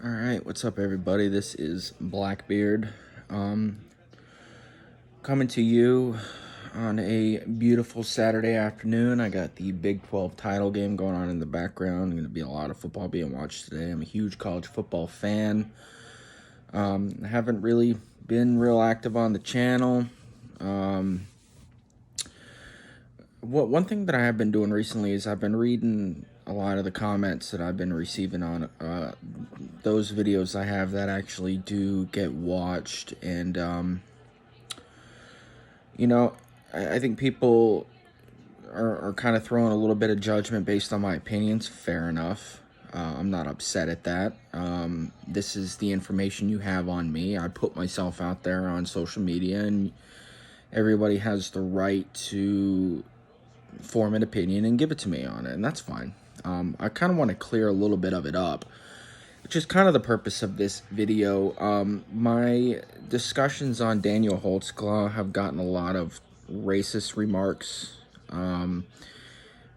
All right, what's up, everybody? This is Blackbeard, coming to you on a beautiful Saturday afternoon. I got the Big 12 title game going on in the background. Going to be a lot of football being watched today. I'm a huge college football fan. I haven't really been real active on the channel. One thing that I have been doing recently is I've been reading a lot of the comments that I've been receiving on those videos I have that actually do get watched. And, I think people are kind of throwing a little bit of judgment based on my opinions. Fair enough. I'm not upset at that. This is the information you have on me. I put myself out there on social media, and everybody has the right to form an opinion and give it to me on it, and that's fine. I kind of want to clear a little bit of it up, which is kind of the purpose of this video. My discussions on Daniel Holtzclaw have gotten a lot of racist remarks.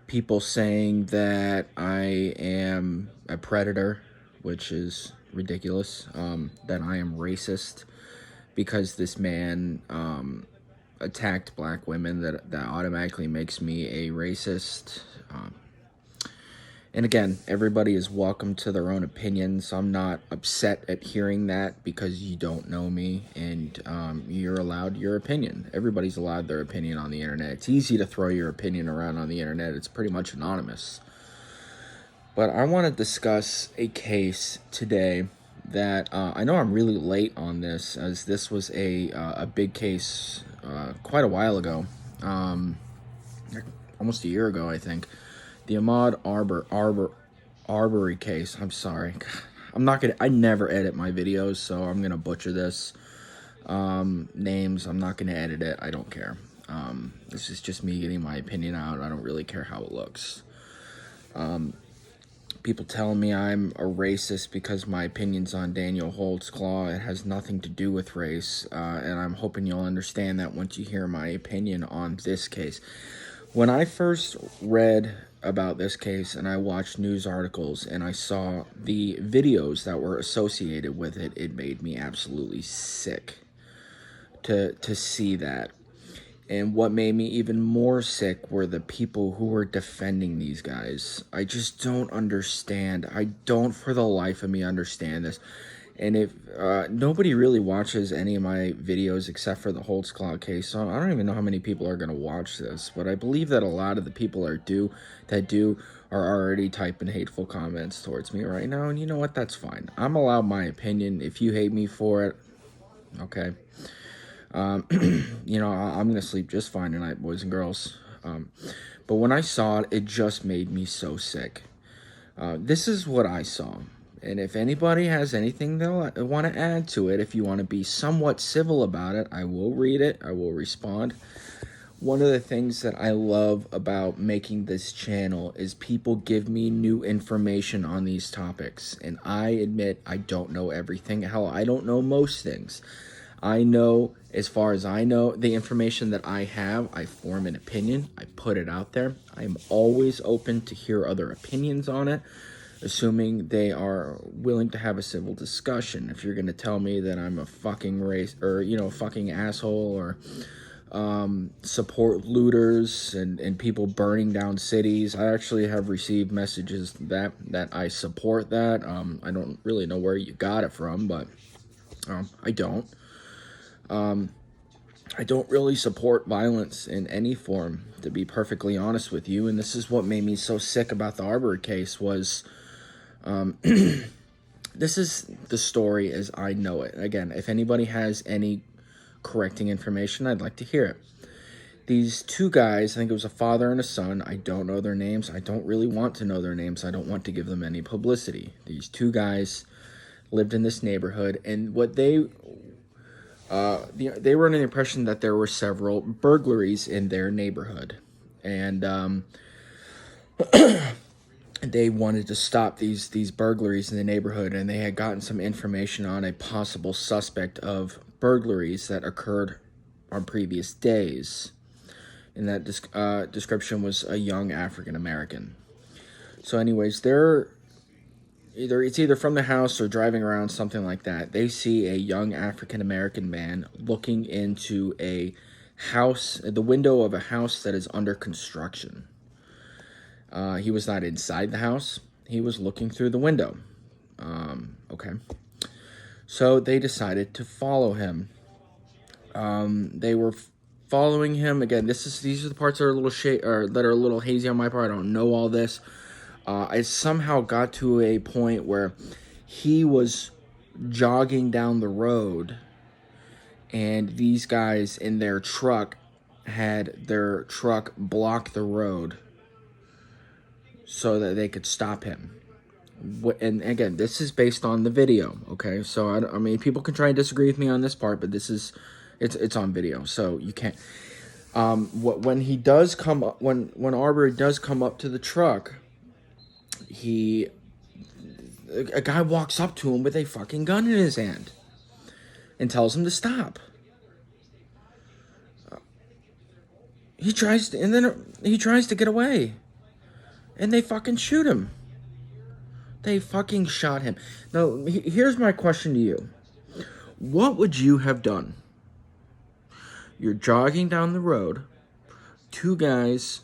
People saying that I am a predator, which is ridiculous. That I am racist because this man attacked black women, that automatically makes me a racist. And again, everybody is welcome to their own opinions. I'm not upset at hearing that because you don't know me, and you're allowed your opinion. Everybody's allowed their opinion on the internet. It's easy to throw your opinion around on the internet. It's pretty much anonymous. But I want to discuss a case today that I know I'm really late on this, as this was a big case quite a while ago, almost a year ago, I think. The Ahmaud Arbery case. I'm sorry. I never edit my videos, so I'm gonna butcher this. Names, I'm not gonna edit it. I don't care. This is just me getting my opinion out. I don't really care how it looks. People tell me I'm a racist because my opinion's on Daniel Holtzclaw. It has nothing to do with race, and I'm hoping you'll understand that once you hear my opinion on this case. When I first read about this case and I watched news articles and I saw the videos that were associated with it, it made me absolutely sick to see that. And what made me even more sick were the people who were defending these guys. I just don't understand. I don't for the life of me understand this. And if nobody really watches any of my videos except for the Holtzclaw case, so I don't even know how many people are going to watch this. But I believe that a lot of the people are already typing hateful comments towards me right now. And you know what? That's fine. I'm allowed my opinion. If you hate me for it, okay. I'm going to sleep just fine tonight, boys and girls. But when I saw it, it just made me so sick. This is what I saw. And if anybody has anything they'll want to add to it, if you want to be somewhat civil about it, I will read it. I will respond. One of the things that I love about making this channel is people give me new information on these topics. And I admit I don't know everything. Hell, I don't know most things. I know, as far as I know, the information that I have, I form an opinion. I put it out there. I'm always open to hear other opinions on it, assuming they are willing to have a civil discussion. If you're going to tell me that I'm a fucking fucking asshole, or support looters and people burning down cities, I actually have received messages that I support that. I don't really know where you got it from, but I don't. I don't really support violence in any form, to be perfectly honest with you. And this is what made me so sick about the Arbery case was, this is the story as I know it. Again, if anybody has any correcting information, I'd like to hear it. These two guys, I think it was a father and a son. I don't know their names. I don't really want to know their names. I don't want to give them any publicity. These two guys lived in this neighborhood, and what they were under the impression that there were several burglaries in their neighborhood, and they wanted to stop these burglaries in the neighborhood, and they had gotten some information on a possible suspect of burglaries that occurred on previous days. And that description was a young African American. So anyways, either from the house or driving around, something like that. They see a young African American man looking into a house, the window of a house that is under construction. He was not inside the house. He was looking through the window. Okay. So they decided to follow him. They were following him. Again, these are the parts that are a little that are a little hazy on my part. I don't know all this. I somehow got to a point where he was jogging down the road, and these guys in their truck had their truck block the road so that they could stop him. And again, this is based on the video, okay? So, I mean, people can try and disagree with me on this part, but it's on video, so you can't. When he does come up, when Arbery does come up to the truck, a guy walks up to him with a fucking gun in his hand and tells him to stop. He tries to get away, and they fucking shoot him. They fucking shot him. Now, here's my question to you. What would you have done? You're jogging down the road. Two guys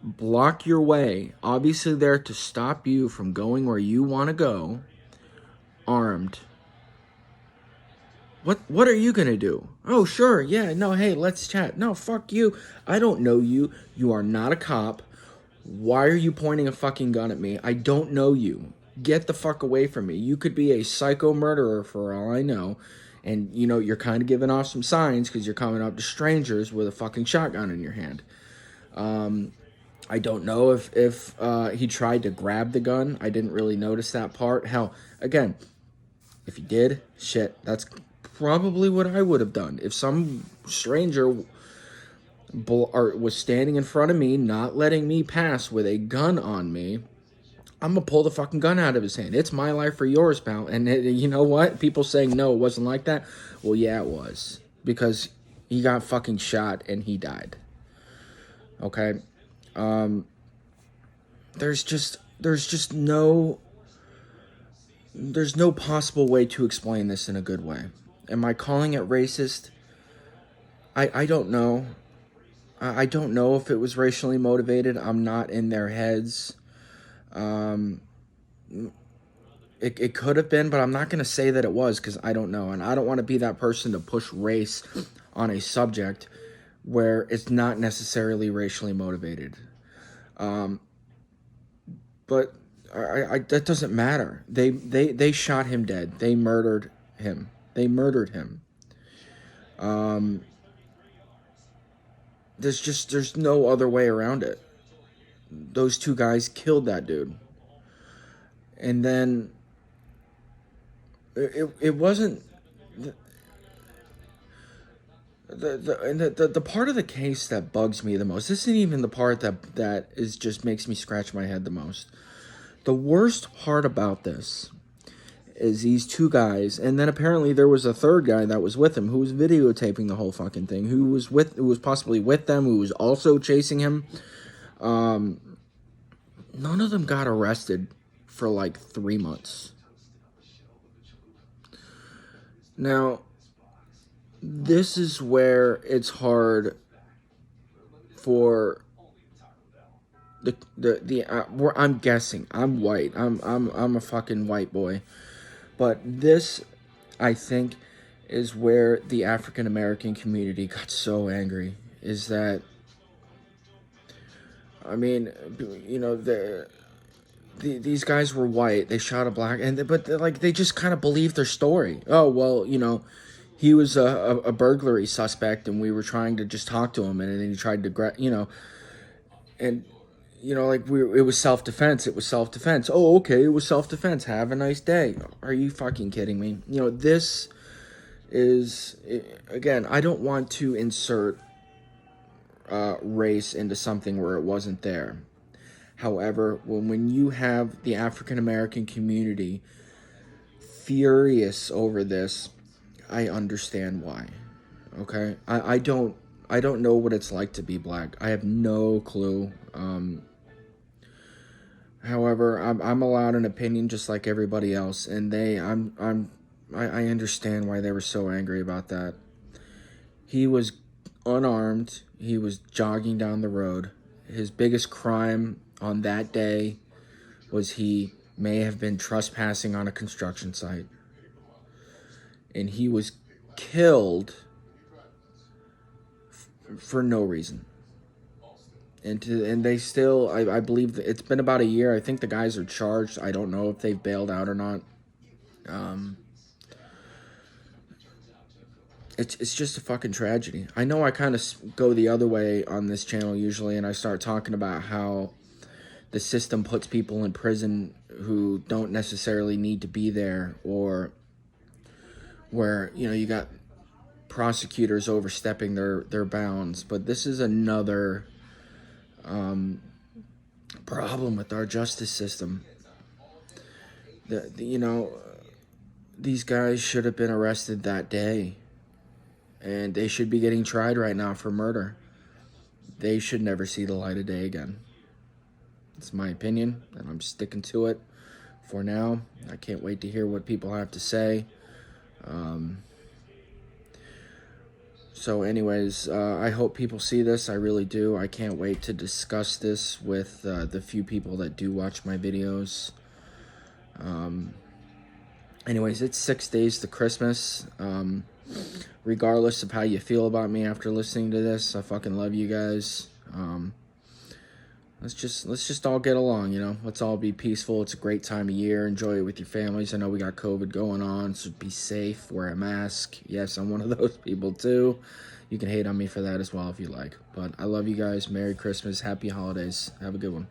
block your way, obviously there to stop you from going where you want to go, armed. What are you gonna do? Oh, sure, yeah, no, hey, let's chat. No, fuck you. I don't know you. You are not a cop. Why are you pointing a fucking gun at me? I don't know you. Get the fuck away from me. You could be a psycho murderer for all I know. And, you're kind of giving off some signs because you're coming up to strangers with a fucking shotgun in your hand. I don't know if he tried to grab the gun. I didn't really notice that part. Hell, again, if he did, shit, that's probably what I would have done. If some stranger was standing in front of me, not letting me pass with a gun on me, I'm going to pull the fucking gun out of his hand. It's my life or yours, pal. And you know what? People saying, no, it wasn't like that. Well, yeah, it was. Because he got fucking shot and he died. Okay? There's no possible way to explain this in a good way. Am I calling it racist? I don't know. I don't know if it was racially motivated. I'm not in their heads. It could have been, but I'm not going to say that it was because I don't know. And I don't want to be that person to push race on a subject where it's not necessarily racially motivated. But that doesn't matter. They shot him dead. They murdered him. There's no other way around it. Those two guys killed that dude. And then it wasn't the part of the case that bugs me the most. This isn't even the part that is just makes me scratch my head the most. The worst part about this is these two guys, and then apparently there was a third guy that was with him who was videotaping the whole fucking thing, who was possibly with them, who was also chasing him. None of them got arrested for like 3 months. Now, this is where it's hard for where I'm guessing. I'm white. I'm a fucking white boy. But this, I think, is where the African American community got so angry. Is that, I mean, these guys were white. They shot a black, but they just kind of believed their story. Oh well, he was a burglary suspect, and we were trying to just talk to him, and then he tried to and. It was self-defense. It was self-defense. Oh, okay, it was self-defense. Have a nice day. Are you fucking kidding me? This is, again, I don't want to insert race into something where it wasn't there. However, when you have the African American community furious over this, I understand why. Okay? I don't know what it's like to be black. I have no clue. However, I'm allowed an opinion just like everybody else, and I understand why they were so angry about that. He was unarmed. He was jogging down the road. His biggest crime on that day was he may have been trespassing on a construction site. And he was killed for no reason. And they still, I believe that it's been about a year. I think the guys are charged. I don't know if they've bailed out or not. It's just a fucking tragedy. I know I kind of go the other way on this channel usually, and I start talking about how the system puts people in prison who don't necessarily need to be there, or where, you know, you got prosecutors overstepping their bounds. But this is another problem with our justice system. You know, these guys should have been arrested that day, and they should be getting tried right now for murder. They should never see the light of day again. It's my opinion, and I'm sticking to it for now. I can't wait to hear what people have to say. So anyways, I hope people see this. I really do. I can't wait to discuss this with the few people that do watch my videos. Anyways, it's 6 days to Christmas. Regardless of how you feel about me after listening to this, I fucking love you guys. Let's just all get along, you know. Let's all be peaceful. It's a great time of year. Enjoy it with your families. I know we got COVID going on, so be safe. Wear a mask. Yes, I'm one of those people too. You can hate on me for that as well if you like. But I love you guys. Merry Christmas. Happy holidays. Have a good one.